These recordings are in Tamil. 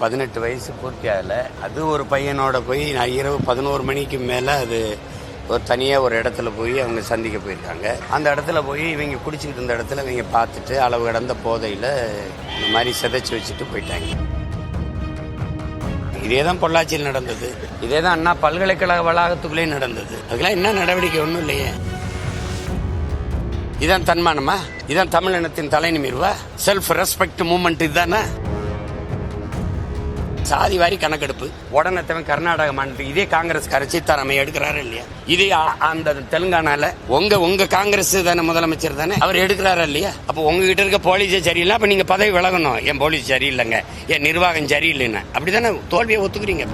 18 வயசு பூர்த்தி ஆகலை. அது ஒரு பையனோட போய் நான் இரவு 11 மணிக்கு மேலே அது ஒரு தனியாக ஒரு இடத்துல போய் அவங்க சந்திக்க போயிருக்காங்க. அந்த இடத்துல போய் இவங்க குடிச்சிக்கிட்டு இருந்த இடத்துல இவங்க பார்த்துட்டு அளவு கடந்த போதையில் இந்த மாதிரி சிதைச்சி வச்சுட்டு போயிட்டாங்க. இதே தான் பொள்ளாச்சியில் நடந்தது. இதே தான் அண்ணா பல்கலைக்கழக வளாகத்துக்குள்ளேயே நடந்தது. அதுக்கெல்லாம் என்ன நடவடிக்கை ஒன்றும் இல்லையே. இதான் தன்மானமா? இதான் தமிழ் இனத்தின் தலை நிமிர்வா? செல்ஃப் ரெஸ்பெக்ட் மூவ்மெண்ட் இதுதானே? சாதி வாரி கணக்கெடுப்பு உடனத்தவன் கர்நாடக மாநிலத்துக்கு இதே காங்கிரஸ் சீதாராமையா எடுக்கிறாரு இல்லையா? இதே அந்த தெலுங்கானால உங்க காங்கிரஸ் தானே முதலமைச்சர் தானே, அவர் எடுக்கிறாரா இல்லையா? அப்போ உங்ககிட்ட இருக்க போலீஸே சரியில்லை, அப்ப நீங்க பதவி விலகணும். என் போலீஸ் சரியில்லைங்க, என் நிர்வாகம் சரியில்லைன்னு அப்படித்தானே தோல்வியை ஒத்துக்கிறீங்க.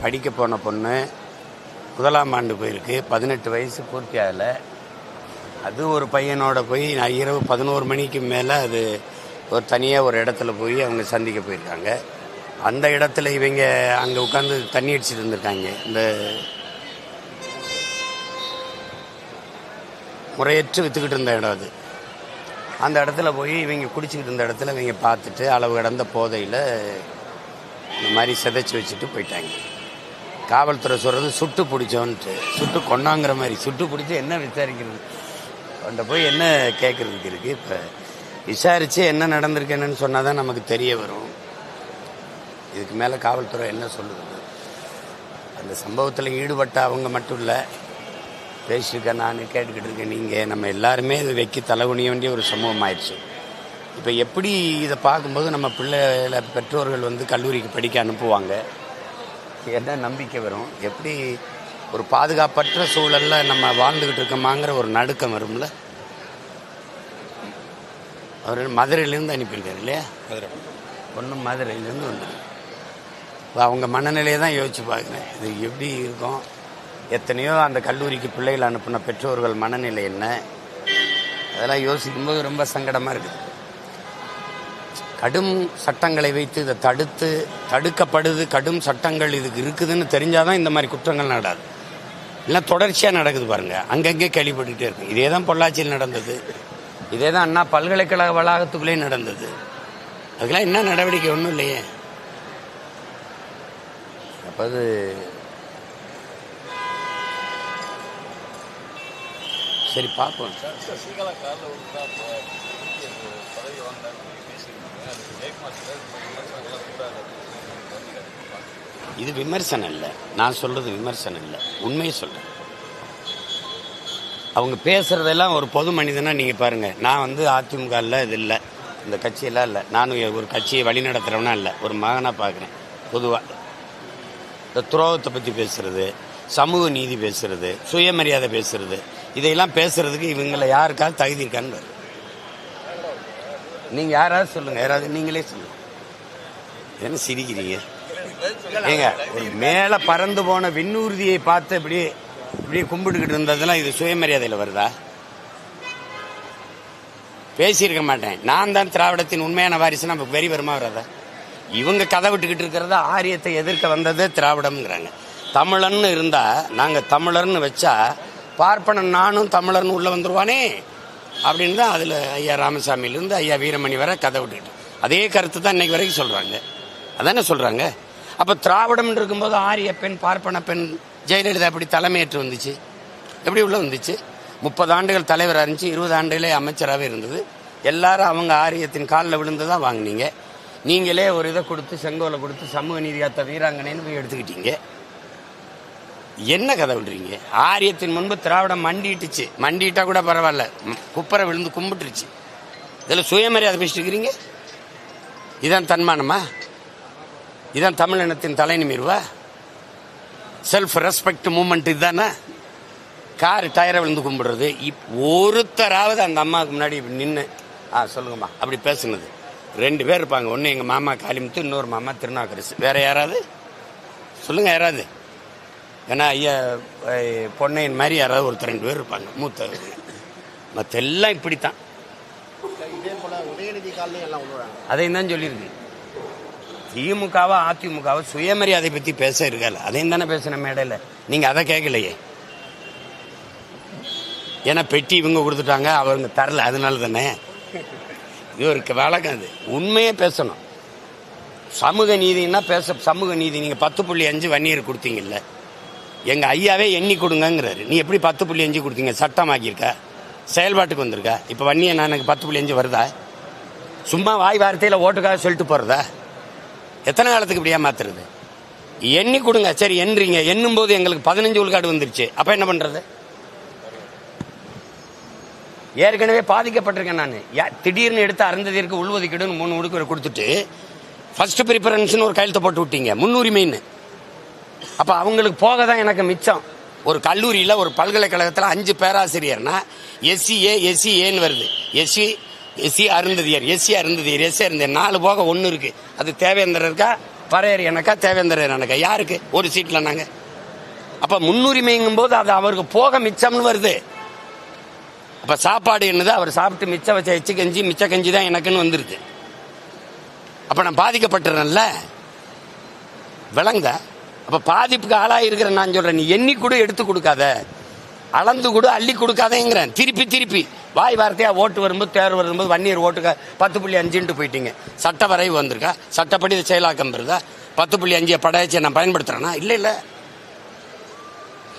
படிக்க போன பொண்ணு 1ஆம் ஆண்டு போயிருக்கு. 18 வயசு பூர்த்தி ஆகலை. அது ஒரு பையனோட போய் நான் இரவு 11 மணிக்கு மேலே அது ஒரு தனியாக ஒரு இடத்துல போய் அவங்க சந்திக்க போயிருக்காங்க. அந்த இடத்துல இவங்க அங்கே உட்காந்து தண்ணி அடிச்சுட்டு இருந்திருக்காங்க. இந்த முறையற்று விற்றுக்கிட்டு இருந்த இடம் அது. அந்த இடத்துல போய் இவங்க குடிச்சிக்கிட்டு இருந்த இடத்துல இவங்க பார்த்துட்டு அளவு கடந்த போதையில் இந்த மாதிரி சிதைச்சி வச்சுட்டு போயிட்டாங்க. காவல்துறை சொல்கிறது சுட்டு பிடிச்சோன்ட்டு, சுட்டு கொண்டாங்கிற மாதிரி. சுட்டு பிடிச்சி என்ன விசாரிக்கிறது, அவன்கிட்ட போய் என்ன கேட்குறதுக்கு இருக்குது? இப்போ விசாரித்து என்ன நடந்திருக்கு என்னன்னு சொன்னால் தான் நமக்கு தெரிய வரும். இதுக்கு மேலே காவல்துறை என்ன சொல்லுது? அந்த சம்பவத்தில் ஈடுபட்ட அவங்க மட்டும் இல்லை, பேசியிருக்கேன், நான் கேட்டுக்கிட்டு இருக்கேன், நீங்கள் நம்ம எல்லாருமே இது வைக்க தலைகுனிய வேண்டிய ஒரு சமூகம் ஆயிடுச்சு. இப்போ எப்படி இதை பார்க்கும்போது நம்ம பிள்ளைகளை பெற்றோர்கள் கல்லூரிக்கு படிக்க அனுப்புவாங்க, என்ன நம்பிக்கை வரும்? எப்படி ஒரு பாதுகாப்பற்ற சூழலில் நம்ம வாழ்ந்துக்கிட்டு இருக்கோமாங்கிற ஒரு நடுக்கம் வரும்ல. அவர் மதுரையிலேருந்து அனுப்பியிருக்காரு இல்லையா? ஒன்றும் மதுரையிலேருந்து வந்துருக்கு. அவங்க மனநிலையை தான் யோசிச்சு பார்க்குறேன். இது எப்படி இருக்கும்? எத்தனையோ அந்த கல்லூரிக்கு பிள்ளைகள் அனுப்பின பெற்றோர்கள் மனநிலை என்ன? அதெல்லாம் யோசிக்கும்போது ரொம்ப சங்கடமாக இருக்குது. கடும் சட்டங்களை வைத்து இதை தடுக்கப்படுது. கடும் சட்டங்கள் இதுக்கு இருக்குதுன்னு தெரிஞ்சாதான் இந்த மாதிரி குற்றங்கள் நடக்காது. இல்லை தொடர்ச்சியாக நடக்குது பாருங்கள், அங்கங்கே கேள்விப்பட்டுக்கிட்டே இருக்கு. இதே தான் பொள்ளாச்சியில் நடந்தது. இதே தான் அண்ணா பல்கலைக்கழக வளாகத்துக்குள்ளேயே நடந்தது. அதுக்கெல்லாம் என்ன நடவடிக்கை ஒன்றும் இல்லையே. அப்போ அது சரி பார்ப்போம். இது விமர்சனம் இல்லை, நான் சொல்றது விமர்சனம் இல்லை, உண்மையை சொல்றேன். அவங்க பேசுறதெல்லாம் ஒரு பொது மனிதனா நீங்கள் பாருங்கள். நான் அதிமுக இல்லை, இது இல்லை, இந்த கட்சியெல்லாம் இல்லை. நானும் ஒரு கட்சியை வழி நடத்துகிறவனா இல்லை, ஒரு மகனாக பார்க்குறேன். பொதுவாக இந்த துரோகத்தை பற்றி பேசுறது, சமூக நீதி பேசுறது, சுயமரியாதை பேசுறது, இதையெல்லாம் பேசுறதுக்கு இவங்களை யாருக்காவது தகுதி இருக்கான்னு நீங்கள் யாராவது சொல்லுங்க, யாராவது நீங்களே சொல்லுங்க. என்ன சிரிக்கிறீங்க? ஏங்க, ஒரு மேலே பறந்து போன விண்ணூர்தியை பார்த்து இப்படி கும்பிட்டுக்கிட்டு இருந்ததெல்லாம் இது சுயமரியாதையில் வருதா? பேசியிருக்க மாட்டேன். நான் தான் திராவிடத்தின் உண்மையான வாரிசு. நம்ம வெறி வருமா வராதா? இவங்க கதை விட்டுக்கிட்டு இருக்கிறத ஆரியத்தை எதிர்க்க வந்ததே திராவிடம்ங்கிறாங்க. தமிழன்னு இருந்தா, நாங்கள் தமிழர்னு வச்சா பார்ப்பனன் நானும் தமிழர்னு உள்ள வந்துருவானே அப்படின்னு தான் அதில் ஐயா ராமசாமியிலிருந்து ஐயா வீரமணி வரை கதை விட்டுக்கிட்டு அதே கருத்து தான் இன்னைக்கு வரைக்கும் சொல்கிறாங்க. அதானே சொல்கிறாங்க. அப்போ திராவிடம் இருக்கும்போது ஆரிய பெண் பார்ப்பன பெண் ஜெயலலிதா எப்படி தலைமையேற்று வந்துச்சு? எப்படி உள்ள வந்துச்சு? 30 ஆண்டுகள் தலைவராக இருந்துச்சு, 20 ஆண்டுகளே அமைச்சராகவே இருந்தது. எல்லாரும் அவங்க ஆரியத்தின் காலில் விழுந்து தான் வாங்கினீங்க. நீங்களே ஒரு இதை கொடுத்து, செங்கோலை கொடுத்து, சமூக நீதியாத்த வீராங்கனைன்னு போய் எடுத்துக்கிட்டீங்க. என்ன கதை விடுறீங்க? ஆரியத்தின் முன்பு திராவிடம் மண்டிட்டுச்சு. மண்டிட்டா கூட பரவாயில்ல, குப்பரை விழுந்து கும்பிட்டுருச்சு. இதில் சுயமரியாதை பேசிட்டு இருக்கிறீங்க. இதான் தன்மானமா? இதான் தமிழ் இனத்தின் தலை நிமிர்வா? செல்ஃப் ரெஸ்பெக்ட் மூவ்மெண்ட் இதுதானே? கார் டயரை விழுந்து கும்பிடுறது. ஒருத்தராவது அந்த அம்மாவுக்கு முன்னாடி நின்று சொல்லுங்கம்மா அப்படி பேசுனது 2 பேர் இருப்பாங்க. ஒன்று எங்கள் மாமா காளிமுத்து, இன்னொரு மாமா திருநாக்கரசு. வேற யாராவது சொல்லுங்க, யாராவது? ஏன்னா ஐயா பொன்னையின் மாதிரி யாராவது ஒருத்தர் 2 பேர் இருப்பாங்க மூத்த. மற்ற எல்லாம் இப்படித்தான். அதையும் தான் சொல்லியிருக்கு. திமுகவா அதிமுகவா சுயமரியாதை பற்றி பேச இருக்கல, அதையும் தானே பேசின மேடையில். நீங்கள் அதை கேட்கலையே. ஏன்னா பெட்டி இவங்க கொடுத்துட்டாங்க, அவங்க தரல, அதனால தானே. இது ஒரு வழக்கம். அது உண்மையே பேசணும். சமூக நீதினா சமூக நீதி. நீங்கள் 10.5 வன்னியர் கொடுத்தீங்கல்ல, எங்கள் ஐயாவே எண்ணி கொடுங்கங்கிறாரு. நீ எப்படி 10.5 கொடுத்தீங்க? சட்டமாக்கியிருக்கா? செயல்பாட்டுக்கு வந்திருக்கா? இப்போ வன்னிய எனக்கு 10.5 வருதா? சும்மா வாய் வார்த்தையில் ஓட்டுக்காக சொல்லிட்டு போகிறதா? எத்தனை காலத்துக்கு இப்படியா மாத்துறது? எண்ணி கொடுங்க. சரி எண்றீங்க, எண்ணும் போது எங்களுக்கு 15 விழுக்காடு வந்துருச்சு. அப்போ என்ன பண்ணுறது? ஏற்கனவே பாதிக்கப்பட்டிருக்கேன் நான். திடீர்னு எடுத்து அருந்ததிற்கு உள்ஒதுக்கீடுன்னு 3 ஒதுக்கீடு கொடுத்துட்டு ஃபர்ஸ்ட் ப்ரிஃபரன்ஸ்னு ஒரு கையெழுத்து போட்டு விட்டீங்க, முன்னுரிமைன்னு. அப்போ அவங்களுக்கு போக தான் எனக்கு மிச்சம். ஒரு கல்லூரியில் ஒரு பல்கலைக்கழகத்தில் 5 பேராசிரியர்னா எஸ்சிஏன்னு வருது. எஸ்சி அருந்ததியர் 4 போக 1 இருக்கு. அது தேவேந்திரர் இருக்கா, பறையர் எனக்கா, தேவேந்திரர் எனக்கா? யாருக்கு? ஒரு சீட்டில் நாங்கள். அப்போ முன்னுரிமைங்கும் போது அது அவருக்கு போக மிச்சம்னு வருது. அப்போ சாப்பாடு என்னது? அவர் சாப்பிட்டு மிச்சம் வச்ச எச்சு கஞ்சி, மிச்ச கஞ்சி தான் எனக்குன்னு வந்துருக்கு. அப்போ நான் பாதிக்கப்பட்டுறேன்ல, விளங்க. அப்போ பாதிப்புக்கு ஆளாக இருக்கிற நான் சொல்கிறேன், நீ எண்ணி கூட எடுத்து கொடுக்காத, அளந்து கூட அள்ளி கொடுக்காதேங்கிறேன். திருப்பி வாய் வார்த்தையாக ஓட்டு வரும்போது, தேர்வு வரும்போது வன்னியர் ஓட்டுக்க 10.5 போயிட்டீங்க. சட்ட வரைவு வந்திருக்கா? சட்டப்படி இது செயலாக்கம் வருதா? 10.5 படையாச்சியை நான் பயன்படுத்துகிறேன்னா? இல்லை.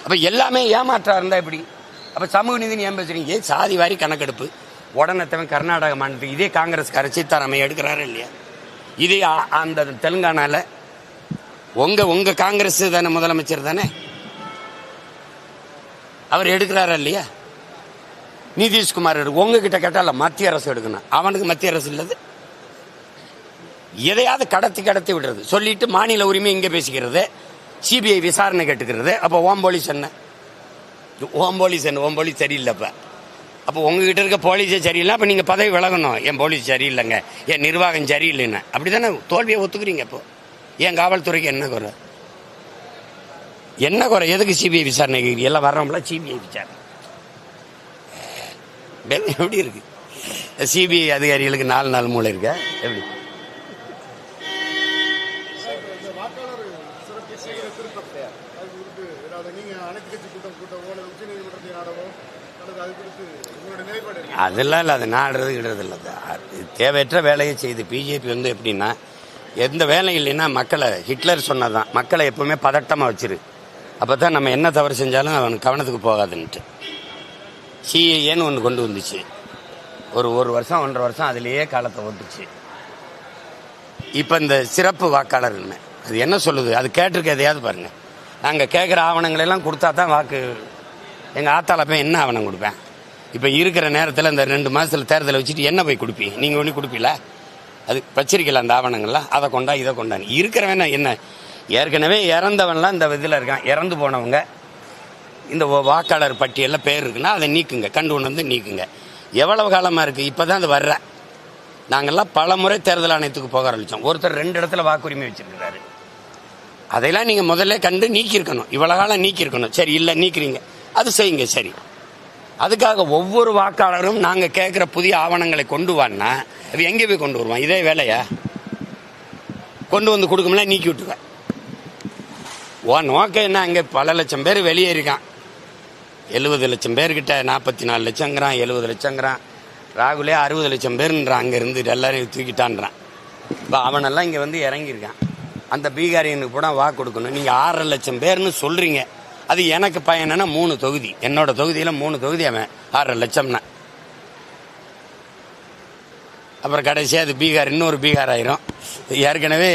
அப்போ எல்லாமே ஏமாற்றா இருந்தால் எப்படி? அப்போ சமூக நீதினு ஏன் பேசுறீங்க? சாதி வாரி கணக்கெடுப்பு உடனே கர்நாடக மாநிலத்துக்கு இதே காங்கிரஸ்கார சீதாராமையா எடுக்கிறாரு இல்லையா? இதே அந்த தெலுங்கானால உங்க காங்கிரஸ் தானே முதலமைச்சர் தானே, அவர் எடுக்கிறாரா இல்லையா? நிதிஷ்குமார் உங்ககிட்ட கேட்டால மத்திய அரசு எடுக்கணும், அவனுக்கு மத்திய அரசு இல்லது. எதையாவது கடத்தி விடுறது, சொல்லிட்டு மாநில உரிமை இங்கே பேசிக்கிறது, சிபிஐ விசாரணை கேட்டுக்கிறது. அப்போ ஓம் போலீஸ் சரியில்லைப்ப. அப்போ உங்ககிட்ட இருக்க போலீஸே சரியில்லை, அப்போ நீங்கள் பதவி விலகணும். என் போலீஸ் சரியில்லைங்க, என் நிர்வாகம் சரியில்லைன்னு. அப்படி தானே தோல்வியை ஒத்துக்கிறீங்க. அப்போ என் காவல்துறைக்கு என்ன குறை? எதுக்கு சிபிஐ விசாரணை? எல்லாம் வர்றவங்களா சிபிஐ விசாரணை எப்படி இருக்கு? சிபிஐ அதிகாரிகளுக்கு 4 நாள் மூளை இருக்கா? எப்படி? அதெல்லாம் இல்லை, அது நாடுறது கிடுறது இல்லை. தேவையற்ற வேலையை செய்து பிஜேபி எப்படின்னா, எந்த வேலை இல்லைன்னா மக்களை, ஹிட்லர் சொன்னதான், மக்களை எப்பவுமே பதட்டமாக வச்சிரு, அப்போ தான் நம்ம என்ன தவறு செஞ்சாலும் அவனுக்கு கவனத்துக்கு போகாதுன்ட்டு. சிஏஏன்னு ஒன்று கொண்டு வந்துச்சு. ஒரு வருஷம் 1.5 வருஷம் அதிலேயே காலத்தை ஓட்டுச்சு. இப்போ இந்த சிறப்பு வாக்காளர் அது என்ன சொல்லுது? அது கேட்டிருக்க எதையாவது பாருங்க. நாங்கள் கேட்குற ஆவணங்களெல்லாம் கொடுத்தா தான் வாக்கு. எங்கள் ஆத்தால போய் என்ன ஆவணம் கொடுப்பேன்? இப்போ இருக்கிற நேரத்தில் இந்த 2 மாதத்தில் தேர்தலை வச்சுட்டு என்ன போய் கொடுப்பீங்க? நீங்கள் ஒன்றும் கொடுப்பீங்களா? அது வச்சிருக்கல அந்த ஆவணங்கள்லாம், அதை கொண்டா இதை கொண்டான்னு இருக்கிறவன் என்ன? ஏற்கனவே இறந்தவன்லாம் இந்த இதில் இருக்கான். இறந்து போனவங்க இந்த வாக்காளர் பட்டியலில் பேர் இருக்குன்னா அதை நீக்குங்க, கண்டு கொண்டு நீக்குங்க. எவ்வளவு காலமாக இருக்குது? இப்போ தான் அது வர்ற. நாங்கள்லாம் பல முறை தேர்தல் ஆணையத்துக்கு போக ஆரம்பித்தோம். ஒருத்தர் 2 இடத்துல வாக்குரிமை வச்சிருக்கிறாரு. அதையெல்லாம் நீங்கள் முதல்ல கண்டு நீக்கியிருக்கணும். இவ்வளோ காலம் நீக்கியிருக்கணும். சரி, இல்லை நீக்கிறீங்க, அது செய்யுங்க. சரி, அதுக்காக ஒவ்வொரு வாக்காளரும் நாங்கள் கேட்குற புதிய ஆவணங்களை கொண்டு வான்னா அது எங்கே போய் கொண்டு வருவான்? இதே வேலையா? கொண்டு வந்து கொடுக்கும்ல, நீக்கி விட்டுருவேன். நோக்கம் என்ன? அங்கே பல லட்சம் பேர் வெளியே இருக்கான். 70 லட்சம் பேர்கிட்ட 44 லட்சங்கிறான், 70 லட்சங்கிறான். ராகுலே 60 லட்சம் பேருன்றான். அங்கே இருந்து எல்லாரையும் தூக்கிட்டான்றான். இப்போ அவனெல்லாம் இங்கே இறங்கியிருக்கான். அந்த பீகாரியனுக்கு கூட வாக்கு கொடுக்கணும். நீங்கள் 6.5 லட்சம் பேர்னு சொல்கிறீங்க. அது எனக்கு பயனா 3 தொகுதி, என்னோட தொகுதியில் 3 தொகுதி, அவன் 6.5 லட்சம்னா. அப்புறம் கடைசியாக அது பீகார், இன்னொரு பீகார் ஆயிரும். ஏற்கனவே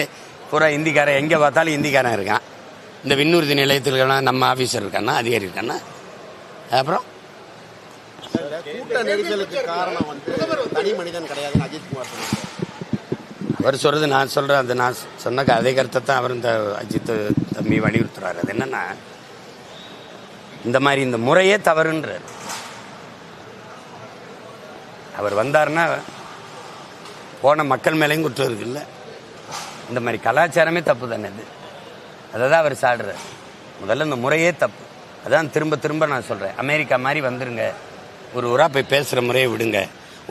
பூரா இந்திக்காரன், எங்கே பார்த்தாலும் இந்திக்காரன் இருக்கான். இந்த விண்ணூர்தி நிலையத்தில் நம்ம ஆஃபீஸர் இருக்கான்னா, அதிகாரி இருக்கான்னா. அப்புறம் கூட்ட நெரிசலுக்கு காரணம் தனி மனிதன் கிடையாதுன்னு அஜித்குமார் சொன்னார். அவர் சொல்றது நான் சொல்கிறேன். அது நான் சொன்ன அதே கருத்தை தான் அவர் இந்த அஜித் தம்பி வலியுறுத்துறாரு. அது என்னன்னா, இந்த மாதிரி இந்த முறையே தவறுன்றார். அவர் வந்தாருன்னா போன மக்கள் மேலேயும் குற்றம் இருக்குல்ல. இந்த மாதிரி கலாச்சாரமே தப்பு தானே. அது அதை தான் அவர் சாடுறார். முதல்ல இந்த முறையே தப்பு. அதான் திரும்ப திரும்ப நான் சொல்கிறேன். அமெரிக்கா மாதிரி வந்துருங்க, ஒரு ஊராக போய் பேசுகிற முறையை விடுங்க,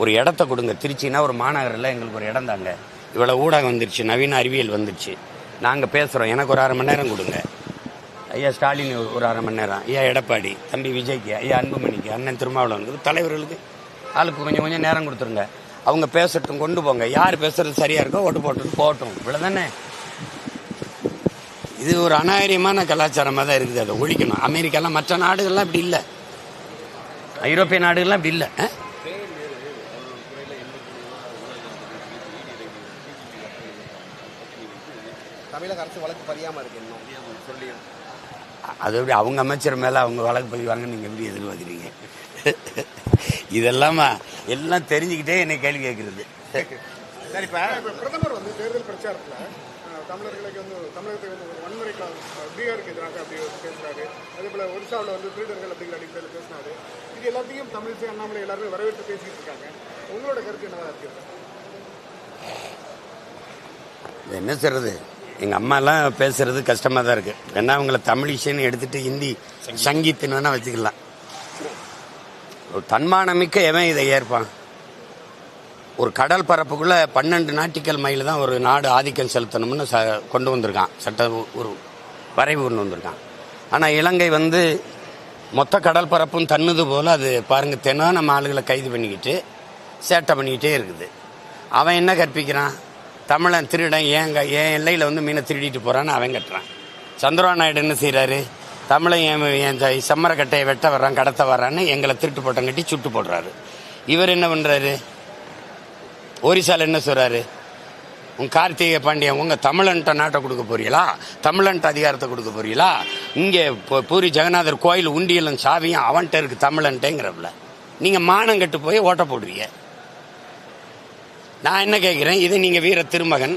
ஒரு இடத்த கொடுங்க. திருச்சின்னா ஒரு மாநகரில் எங்களுக்கு ஒரு இடம் தாங்க, இவ்வளோ ஊடகம் வந்துருச்சு, நவீன அறிவியல் வந்துருச்சு, நாங்கள் பேசுகிறோம், எனக்கு ஒரு 1/2 மணி நேரம் கொடுங்க. ஐயா ஸ்டாலின் ஒரு 1/2 மணி நேரம், ஐயா எடப்பாடி, தம்பி விஜய்க்கு, ஐயா அன்புமணிக்கு, அண்ணன் திருமாவளவனுக்கு, தலைவர்களுக்கு ஆளுக்கு கொஞ்சம் கொஞ்சம் நேரம் கொடுத்துருங்க. அவங்க பேசட்டும், கொண்டு போங்க. யார் பேசுறது சரியா இருக்கோ ஓட்டு போட்டு போகட்டும், இவ்வளவுதானே. இது ஒரு அநாகரிகமான கலாச்சாரமாக தான் இருக்குது. அதை ஒழிக்கணும். அமெரிக்காலாம் மற்ற நாடுகள்லாம் இப்படி இல்லை, ஐரோப்பிய நாடுகள்லாம் இப்படி இல்லை. தமிழக அரசு வழக்கு பதியாம இருக்கு சொல்லி அது எப்படி அவங்க அமைச்சர் மேலே அவங்க வழக்கு பதிவாங்கன்னு நீங்கள் எப்படி எதிர்பார்க்குறீங்க? இதெல்லாம் எல்லாம் தெரிஞ்சுக்கிட்டே என்னை கேள்வி கேட்குறது. சரி, இப்போ பிரதமர் வந்து தேர்தல் பிரச்சாரத்தில் தமிழர்களுக்கு வந்து தமிழகத்தை வந்து ஒரு வன்முறை பீகாருக்கு எதிராக அப்படி பேசுறாரு. அதே போல ஒரிசாவில் வந்து திருடர்கள் அப்படிங்கிற அடிப்படையில் பேசினாரு. இது எல்லாத்தையும் தமிழிசை அண்ணாமலை எல்லாருமே வரவேற்று பேசிக்கிட்டு இருக்காங்க. உங்களோட கருத்து என்னவா இருக்கு? என்ன சொல்றது, எங்கள் அம்மாலாம் பேசுறது கஷ்டமாக தான் இருக்கு. ஏன்னா அவங்கள தமிழிசைன்னு எடுத்துட்டு ஹிந்தி சங்கீத்துன்னு வேணா வச்சுக்கலாம். ஒரு தன்மானமிக்க எவன் இதை ஏற்பான்? ஒரு கடல் பரப்புக்குள்ள 12 நாட்டிக்கல் மைல் தான் ஒரு நாடு ஆதிக்கம் செலுத்தணும்னு கொண்டு வந்திருக்கான், சட்ட ஒரு வரைவு கொண்டு வந்திருக்கான். ஆனால் இலங்கை வந்து மொத்த கடல் பரப்பும் தன்னுது போல் அது பாருங்க, தினம் நம்ம ஆளுகளை கைது பண்ணிக்கிட்டு சேட்டை பண்ணிக்கிட்டே இருக்குது. அவன் என்ன கற்பிக்கிறான்? தமிழன் திருடன் என் எல்லையில் வந்து மீனை திருடிட்டு போகிறான்னு அவன் கட்டுறான். சந்திரபாபு நாயுடு என்ன செய்கிறாரு? தமிழன் என் செம்மரக்கட்டையை வெட்ட வர்றான், கடத்த வர்றான்னு எங்களை திருட்டு போட்டம் கட்டி சுட்டு போடுறாரு. இவர் என்ன பண்ணுறாரு? ஒரிசால என்ன சொல்கிறாரு? உங்கள் கார்த்திகை பாண்டியன் உங்கள் தமிழன்ட்ட நாட்டை கொடுக்க போறீங்களா? தமிழன்ட்ட அதிகாரத்தை கொடுக்க போறீங்களா? இங்கே பூரி ஜெகநாதர் கோயில் உண்டியலும் சாவியும் அவன்கிட்ட இருக்கு தமிழன்ட்டேங்கிறப்பல நீங்கள் மானம் கட்டு போய் ஓட்ட போடுவீங்க. நான் என்ன கேட்குறேன், இதை நீங்கள் வீர திருமகன்,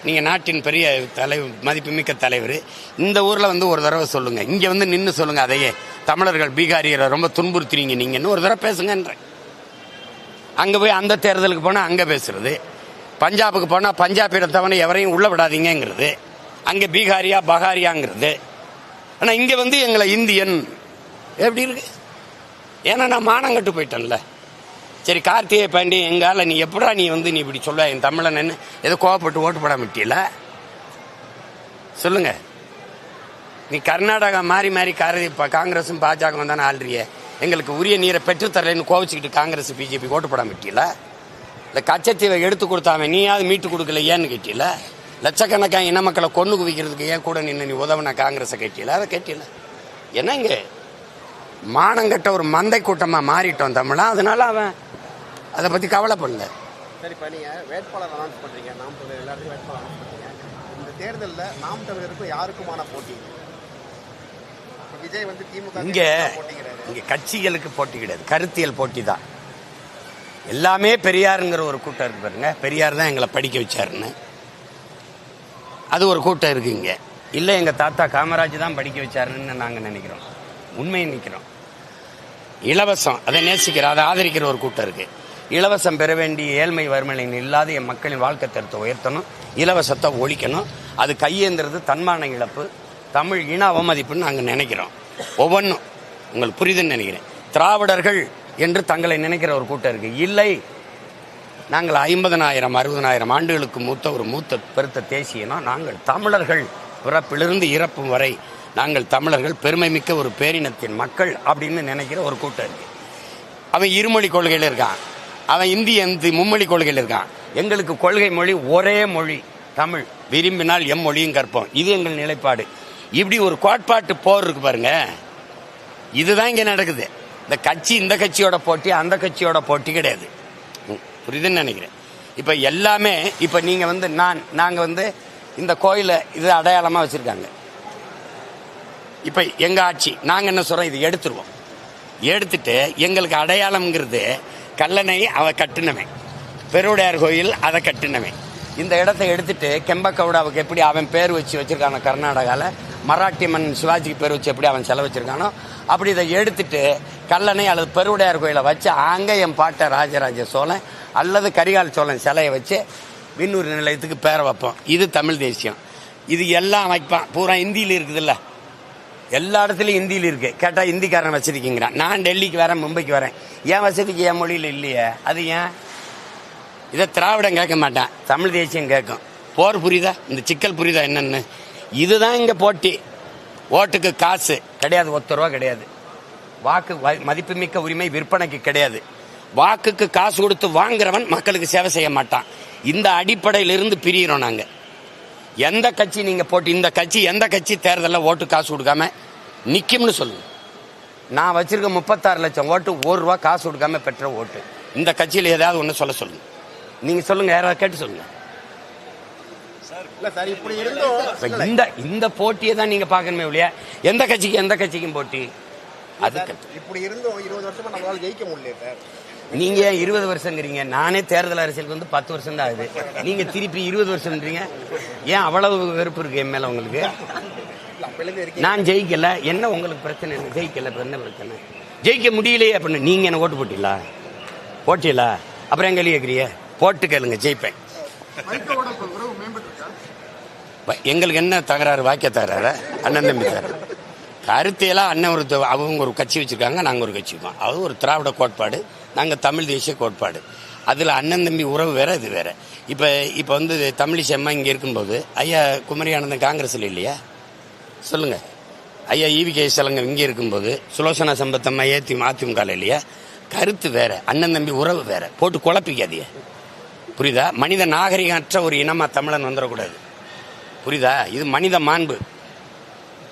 நீங்கள் நாட்டின் பெரிய தலைவர், மதிப்புமிக்க தலைவர், இந்த ஊரில் வந்து ஒரு தடவை சொல்லுங்கள், இங்கே வந்து நின்று சொல்லுங்கள், அதையே தமிழர்கள் பீகாரியரை ரொம்ப துன்புறுத்துறீங்க நீங்கன்னு ஒரு தடவை பேசுங்கன்றேன். அங்கே போய் அந்த தேர்தலுக்கு போனால் அங்கே பேசுறது, பஞ்சாபுக்கு போனால் பஞ்சாபிடம் தவணை எவரையும் உள்ள விடாதீங்கிறது, அங்கே பீகாரியா பகாரியாங்கிறது. ஆனால் இங்கே வந்து எங்களை இந்தியன் எப்படி இருக்கு? ஏன்னா நான் மானம் கட்டு போயிட்டேன்ல. சரி, கார்த்திகை பாண்டியன் எங்கால நீ எப்படா நீ வந்து நீ இப்படி சொல்ல என் தமிழன் என்ன ஏதோ கோவப்பட்டு ஓட்டு போட மாட்டியல சொல்லுங்க. நீ கர்நாடகா மாறி மாறி காங்கிரஸும் பாஜகவும் தானே ஆள்றிய. எங்களுக்கு உரிய நீரை பெற்றுத்தரலன்னு கோவிச்சுக்கிட்டு காங்கிரஸ் பிஜேபி ஓட்டு போட மாட்டியல. இல்லை கச்சத்தீவை எடுத்து கொடுத்தாம நீயாவது மீட்டு கொடுக்கல ஏன்னு கேட்டியல. லட்சக்கணக்கான இன மக்களை கொண்டு குவிக்கிறதுக்கு ஏன் கூட நின்று நீ உதவுன காங்கிரஸை கேட்டியல. அதை கேட்டியல. ஏன்னா இங்கே மானங்கட்ட ஒரு மந்தை கூட்டமாக மாறிட்டோம் தமிழா. அதனால அவன் அதை பற்றி கவலைப்படல. சரி, இப்போ நீங்கள் வேட்பாளர் அனௌன்ஸ் பண்ணுறீங்க, நாம் தமிழர் எல்லாருக்கும் வேட்பாளர் அனௌன்ஸ் பண்ணுறீங்க. இந்த தேர்தலில் நாம் தமிழருக்கும் யாருக்குமான போட்டி? விஜய் வந்து திமுக இங்கே கட்சிகளுக்கு போட்டி கிடையாது, கருத்தியல் போட்டி தான். எல்லாமே பெரியாருங்கிற ஒரு கூட்டம் இருக்கு பாருங்க. பெரியார் தான் எங்களை படிக்க வச்சாருன்னு அது ஒரு கூட்டம் இருக்கு இங்கே. இல்லை எங்கள் தாத்தா காமராஜ் தான் படிக்க வச்சாருன்னு நாங்கள் நினைக்கிறோம், உண்மையை நிற்கிறோம். இலவசம் அதை நேசிக்கிற அதை ஆதரிக்கிற ஒரு கூட்டம் இருக்கு. இலவசம் பெற வேண்டிய ஏழ்மை வறுமையின் இல்லாத என் மக்களின் வாழ்க்கை தரத்தை உயர்த்தணும், இலவசத்தை ஒழிக்கணும். அது கையேந்திரது தன்மான இழப்பு, தமிழ் இன அவமதிப்புன்னு நாங்கள் நினைக்கிறோம். ஒவ்வொன்றும் உங்களுக்கு புரியுதுன்னு நினைக்கிறேன். திராவிடர்கள் என்று தங்களை நினைக்கிற ஒரு கூட்டம் இருக்கு. இல்லை, நாங்கள் 50,000 60,000 ஆண்டுகளுக்கு மூத்த பெருத்த தேசியனா நாங்கள் தமிழர்கள், பிறப்பிலிருந்து இறப்பும் வரை நாங்கள் தமிழர்கள் பெருமை மிக்க ஒரு பேரினத்தின் மக்கள் அப்படின்னு நினைக்கிற ஒரு கூட்டம் இருக்கு. அவன் இருமொழி கொள்கையில் இருக்கான், அவன் இந்திய மும்மொழி கொள்கையில் இருக்கான். எங்களுக்கு கொள்கை மொழி ஒரே மொழி தமிழ், விரும்பினால் எம்மொழியும் கற்போம், இது எங்கள் நிலைப்பாடு. இப்படி ஒரு கோட்பாட்டு போர் இருக்கு பாருங்க. இதுதான் இங்கே நடக்குது. இந்த கட்சியோட போட்டி அந்த கட்சியோட போட்டி கிடையாது. புரியுதுன்னு நினைக்கிறேன். இப்போ எல்லாமே இப்போ நீங்கள் வந்து நாங்கள் வந்து இந்த கோயிலை இது அடையாளமாக வச்சுருக்காங்க. இப்போ எங்கள் ஆட்சி நாங்கள் என்ன சொல்கிறோம், இது எடுத்துருவோம். எடுத்துட்டு எங்களுக்கு அடையாளம்ங்கிறது கல்லணை அவ கட்டினவன், பெருவுடையார் கோயில் அதை கட்டினவன். இந்த இடத்த எடுத்துட்டு கெம்பக்கவுடாவுக்கு எப்படி அவன் பேர் வச்சிருக்கானோ கர்நாடகாவில், மராட்டி மன் சிவாஜிக்கு பேர் வச்சு எப்படி அவன் செலவு வச்சிருக்கானோ அப்படி இதை எடுத்துட்டு கல்லணை அல்லது பெருவுடையார் கோயிலை வச்சு அங்கே என் பாட்டை ராஜராஜ சோழன் அல்லது கரிகால் சோழன் சிலையை வச்சு விண்ணூர் நிலையத்துக்கு பேரை வைப்போம். இது தமிழ் தேசியம். இது எல்லாம் வைப்பான். பூரா இந்தியில் இருக்குதுல்ல, எல்லா இடத்துலையும் ஹிந்தியில் இருக்கு. கேட்டால் ஹிந்திக்காரன் வச்சிருக்கீங்கிறான். நான் டெல்லிக்கு வரேன், மும்பைக்கு வரேன், என் வசதிக்கு என் மொழியில் இல்லையே. அது ஏன்? இதை திராவிடம் கேட்க மாட்டான், தமிழ் தேசியம் கேட்கும். போர் புரியுதா? இந்த சிக்கல் புரியுதா என்னன்னு? இதுதான் இங்கே போட்டி. ஓட்டுக்கு காசு கிடையாது, ₹1 கிடையாது. வாக்கு மதிப்புமிக்க உரிமை விற்பனைக்கு கிடையாது. வாக்குக்கு காசு கொடுத்து வாங்குறவன் மக்களுக்கு சேவை செய்ய மாட்டான். இந்த அடிப்படையிலிருந்து பிரிகிறோம் நாங்க. எந்த கட்சி நீங்க போட்டு இந்த கட்சி எந்த கட்சி தேர்தலில் ஓட்டு காசு கொடுக்காம நிக்கும்னு சொல்லுங்க. நான் வச்சிருக்க 36 லட்சம் ஓட்டு ₹1 காசு கொடுக்காம பெற்ற ஓட்டு. இந்த கட்சியில் ஏதாவது ஒன்று சொல்ல சொல்லுங்க. நீங்க சொல்லுங்க, யாராவது கேட்டு சொல்லுங்க. இல்ல சார், இப்படி இருந்தோம் இந்த போட்டியை தான் நீங்க பார்க்கணுமே இல்லையா? எந்த கட்சிக்கும் போட்டி? அதுக்கு இப்படி இருந்தோம் 20 வருஷமா நம்மளால ஜெயிக்க முடியல சார். நீங்க 20 வருஷங்கிறீங்க. நானே தேர்தல் அரசியலுக்கு வந்து 10 வருஷம் தான் ஆகுது. நீங்க திருப்பி 20 வருஷம்ன்றீங்க. ஏன் அவ்வளவு வெறுப்பு இருக்கு என் மேல உங்களுக்கு? நான் ஜெயிக்கல, என்ன உங்களுக்கு பிரச்சனை? ஜெயிக்கல, என்ன பிரச்சனை? ஜெயிக்க முடியலையே அப்படின்னு நீங்க என்ன ஓட்டு போட்டீங்களா? அப்புறம் எங்க கேட்குறீங்க? போட்டு கேளுங்க, ஜெயிப்பேன். எங்களுக்கு என்ன தகராறு? வாக்கிய தகராறு, அண்ணன் தம்பி தகராறு. கருத்தையெல்லாம் அண்ணன் அவங்க ஒரு கட்சி வச்சிருக்காங்க, நாங்கள் ஒரு கட்சி இருக்கோம். அது ஒரு திராவிட கோட்பாடு, நாங்கள் தமிழ் தேசிய கோட்பாடு. அதில் அண்ணன் தம்பி உறவு வேற, இது வேற. இப்போ வந்து தமிழிசை அம்மா இங்கே இருக்கும்போது ஐயா குமரி ஆனந்தன் காங்கிரஸில் இல்லையா? சொல்லுங்க. ஐயா ஈவி.கே. சலங்க இங்கே இருக்கும்போது சுலோசனா சம்பத்தம்மா அதிமுக இல்லையா? கருத்து வேற, அண்ணன் தம்பி உறவு வேற. போட்டு குழப்பிக்காதீங்க, புரியுதா? மனித நாகரிகமற்ற ஒரு இனமா தமிழன் வந்துடக்கூடாது, புரியுதா? இது மனித மாண்பு.